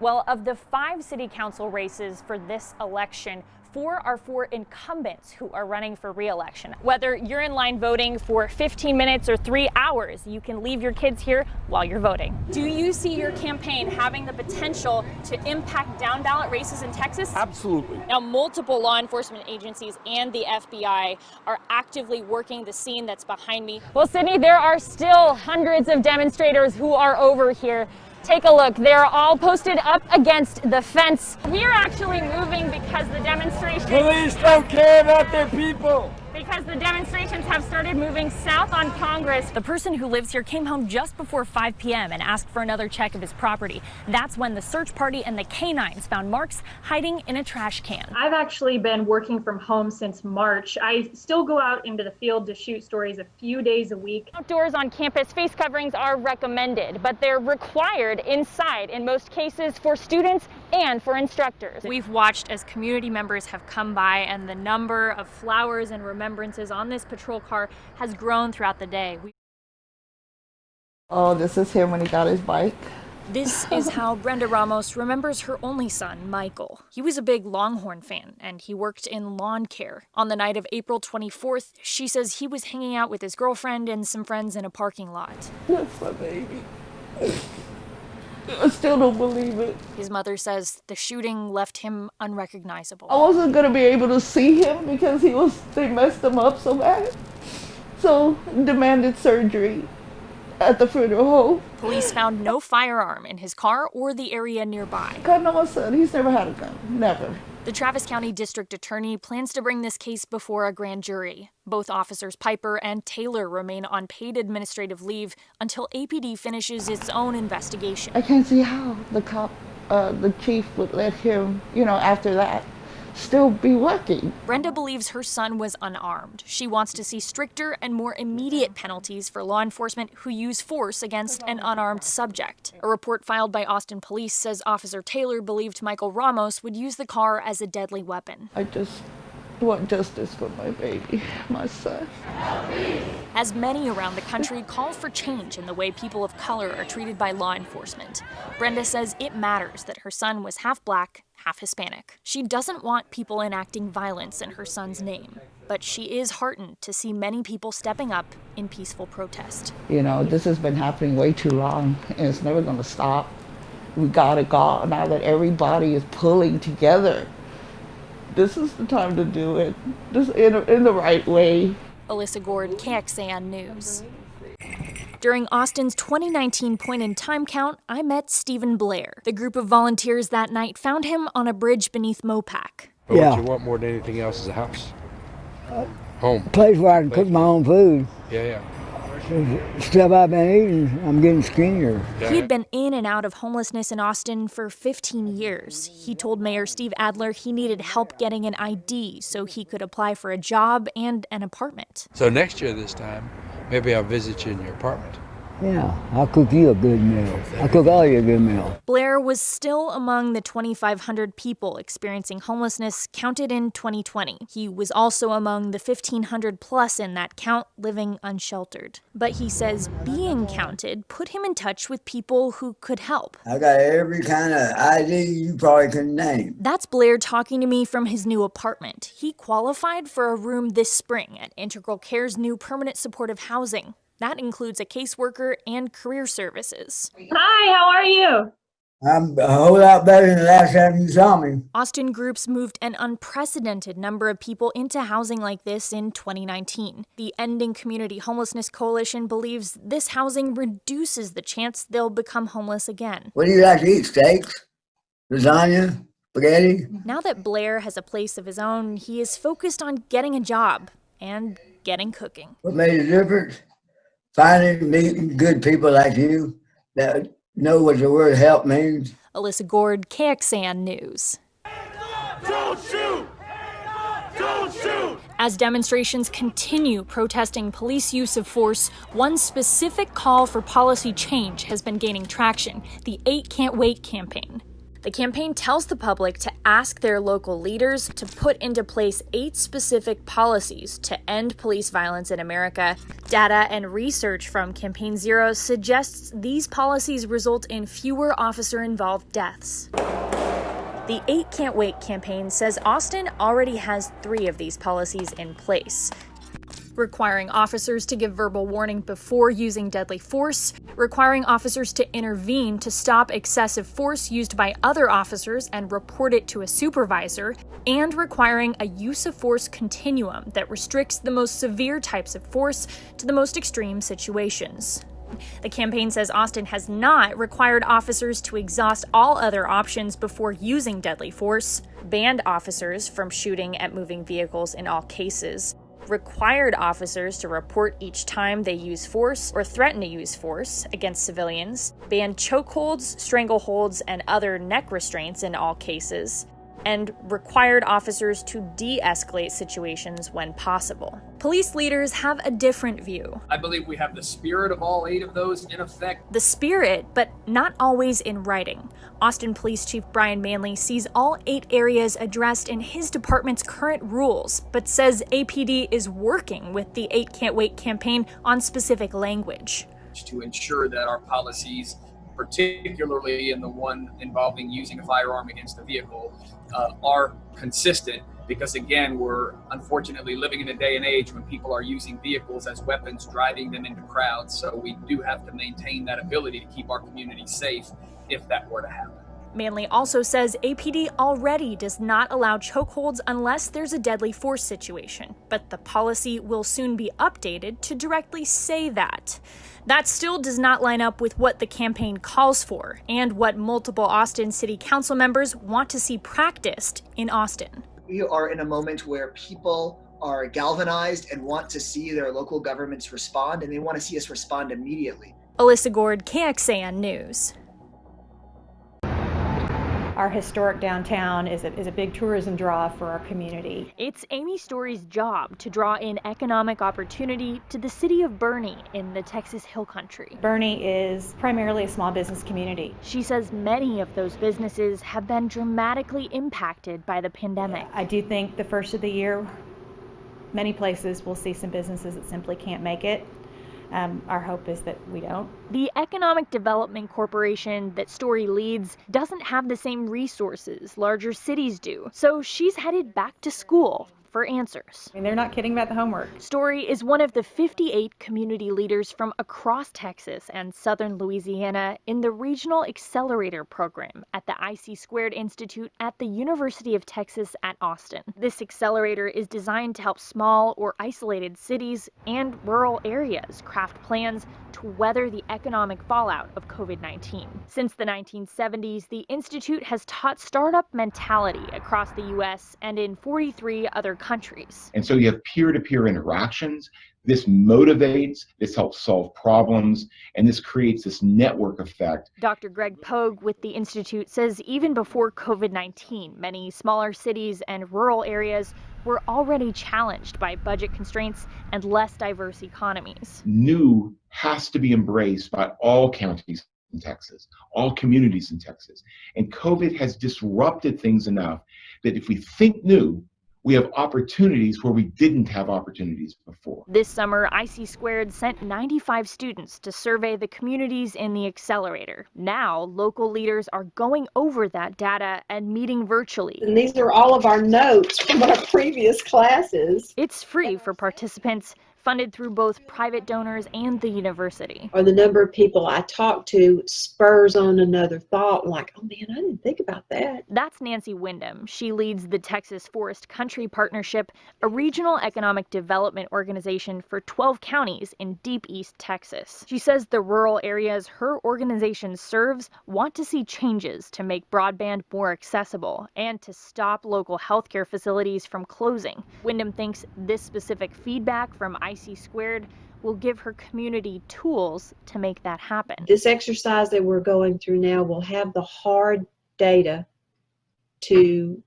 Well, of the 5 city council races for this election, 4 are for incumbents who are running for re-election. Whether you're in line voting for 15 minutes or 3 hours, you can leave your kids here while you're voting. Do you see your campaign having the potential to impact down ballot races in Texas? Absolutely. Now, multiple law enforcement agencies and the FBI are actively working the scene that's behind me. Well, Sydney, there are still hundreds of demonstrators who are over here. Take a look. They're all posted up against the fence. We are actually moving because the demonstrations... Police don't care about their people. Because the demonstrations have started moving south on Congress. The person who lives here came home just before 5 p.m. and asked for another check of his property. That's when the search party and the canines found Marks hiding in a trash can. I've actually been working from home since March. I still go out into the field to shoot stories a few days a week. Outdoors on campus, face coverings are recommended, but they're required inside in most cases for students and for instructors. We've watched as community members have come by, and the number of flowers and remembrances on this patrol car has grown throughout the day. Oh, this is him when he got his bike. This is how Brenda Ramos remembers her only son, Michael. He was a big Longhorn fan, and he worked in lawn care. On the night of April 24th, she says he was hanging out with his girlfriend and some friends in a parking lot. That's my baby. I still don't believe it. His mother says the shooting left him unrecognizable. I wasn't going to be able to see him because they messed him up so bad. So, demanded surgery at the funeral home. Police found no firearm in his car or the area nearby. God knows my son, he's never had a gun, never. The Travis County District Attorney plans to bring this case before a grand jury. Both officers Piper and Taylor remain on paid administrative leave until APD finishes its own investigation. I can't see how the chief would let him, after that, still be working. Brenda believes her son was unarmed. She wants to see stricter and more immediate penalties for law enforcement who use force against an unarmed subject. A report filed by Austin Police says Officer Taylor believed Michael Ramos would use the car as a deadly weapon. I just want justice for my baby, my son. As many around the country call for change in the way people of color are treated by law enforcement, Brenda says it matters that her son was half black, half Hispanic. She doesn't want people enacting violence in her son's name, but she is heartened to see many people stepping up in peaceful protest. This has been happening way too long, and it's never going to stop. We gotta go now that everybody is pulling together. This is the time to do it, just in the right way. Alyssa Goard, KXAN News. During Austin's 2019 point-in-time count, I met Stephen Blair. The group of volunteers that night found him on a bridge beneath Mopac. But what you want more than anything else is a house. Home. A place where I can cook my own food. Yeah. Stuff I've been eating, I'm getting skinnier. He had been in and out of homelessness in Austin for 15 years. He told Mayor Steve Adler he needed help getting an ID so he could apply for a job and an apartment. So next year this time, maybe I'll visit you in your apartment. Yeah, I'll cook you a good meal. I'll cook all you a good meal. Blair was still among the 2,500 people experiencing homelessness counted in 2020. He was also among the 1,500 plus in that count living unsheltered. But he says being counted put him in touch with people who could help. I got every kind of ID you probably can name. That's Blair talking to me from his new apartment. He qualified for a room this spring at Integral Care's new permanent supportive housing. That includes a caseworker and career services. Hi, how are you? I'm a whole lot better than the last time you saw me. Austin groups moved an unprecedented number of people into housing like this in 2019. The Ending Community Homelessness Coalition believes this housing reduces the chance they'll become homeless again. What do you like to eat, steaks? Lasagna? Spaghetti? Now that Blair has a place of his own, he is focused on getting a job and getting cooking. What made a difference? Finding, meeting good people like you that know what the word help means. Alyssa Goard, KXAN News. Don't shoot! Don't shoot! As demonstrations continue protesting police use of force, one specific call for policy change has been gaining traction: the 8 Can't Wait campaign. The campaign tells the public to ask their local leaders to put into place 8 specific policies to end police violence in America. Data and research from Campaign Zero suggests these policies result in fewer officer-involved deaths. The 8 Can't Wait campaign says Austin already has 3 of these policies in place. Requiring officers to give verbal warning before using deadly force, requiring officers to intervene to stop excessive force used by other officers and report it to a supervisor, and requiring a use of force continuum that restricts the most severe types of force to the most extreme situations. The campaign says Austin has not required officers to exhaust all other options before using deadly force, banned officers from shooting at moving vehicles in all cases, required officers to report each time they use force or threaten to use force against civilians, banned chokeholds, strangleholds, and other neck restraints in all cases, and required officers to de-escalate situations when possible. Police leaders have a different view. I believe we have the spirit of all 8 of those in effect. The spirit, but not always in writing. Austin Police Chief Brian Manley sees all 8 areas addressed in his department's current rules, but says APD is working with the 8 Can't Wait campaign on specific language. To ensure that our policies, particularly in the one involving using a firearm against a vehicle, are consistent, because again, we're unfortunately living in a day and age when people are using vehicles as weapons, driving them into crowds. So we do have to maintain that ability to keep our community safe if that were to happen. Manley also says APD already does not allow chokeholds unless there's a deadly force situation, but the policy will soon be updated to directly say that. That still does not line up with what the campaign calls for and what multiple Austin City Council members want to see practiced in Austin. We are in a moment where people are galvanized and want to see their local governments respond, and they want to see us respond immediately. Alyssa Goard, KXAN News. Our historic downtown is a big tourism draw for our community. It's Amy Story's job to draw in economic opportunity to the city of Boerne in the Texas Hill Country. Boerne is primarily a small business community. She says many of those businesses have been dramatically impacted by the pandemic. I do think the first of the year, many places will see some businesses that simply can't make it. Our hope is that we don't. The Economic Development Corporation that Story leads doesn't have the same resources larger cities do, so she's headed back to school for answers. I mean, they're not kidding about the homework. Story is one of the 58 community leaders from across Texas and southern Louisiana in the Regional Accelerator Program at the IC² Institute at the University of Texas at Austin. This accelerator is designed to help small or isolated cities and rural areas craft plans to weather the economic fallout of COVID-19. Since the 1970s, the Institute has taught startup mentality across the U.S. and in 43 other countries. And so you have peer-to-peer interactions. This motivates, this helps solve problems, and this creates this network effect. Dr. Greg Pogue with the Institute says even before COVID-19, many smaller cities and rural areas were already challenged by budget constraints and less diverse economies. New has to be embraced by all counties in Texas, all communities in Texas. And COVID has disrupted things enough that if we think new, we have opportunities where we didn't have opportunities before. This summer, IC² sent 95 students to survey the communities in the accelerator. Now, local leaders are going over that data and meeting virtually. And these are all of our notes from our previous classes. It's free for participants, funded through both private donors and the university. Or the number of people I talk to spurs on another thought, like, oh man, I didn't think about that. That's Nancy Wyndham. She leads the Texas Forest Country Partnership, a regional economic development organization for 12 counties in deep East Texas. She says the rural areas her organization serves want to see changes to make broadband more accessible and to stop local healthcare facilities from closing. Wyndham thinks this specific feedback from IC² will give her community tools to make that happen. This exercise that we're going through now will have the hard data to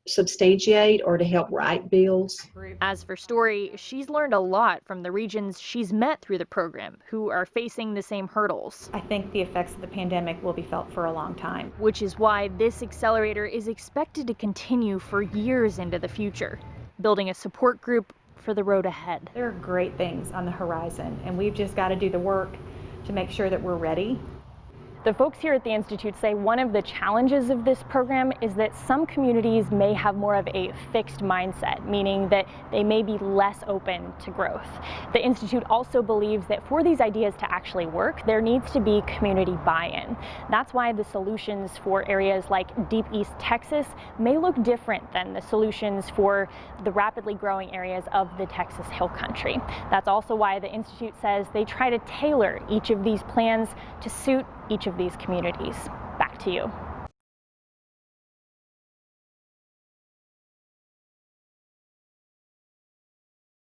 substantiate or to help write bills. As for Story, she's learned a lot from the regions she's met through the program who are facing the same hurdles. I think the effects of the pandemic will be felt for a long time. Which is why this accelerator is expected to continue for years into the future, building a support group for the road ahead. There are great things on the horizon, and we've just got to do the work to make sure that we're ready. The folks here at the Institute say one of the challenges of this program is that some communities may have more of a fixed mindset, meaning that they may be less open to growth. The Institute also believes that for these ideas to actually work, there needs to be community buy-in. That's why the solutions for areas like Deep East Texas may look different than the solutions for the rapidly growing areas of the Texas Hill Country. That's also why the Institute says they try to tailor each of these plans to suit each of these communities. Back to you.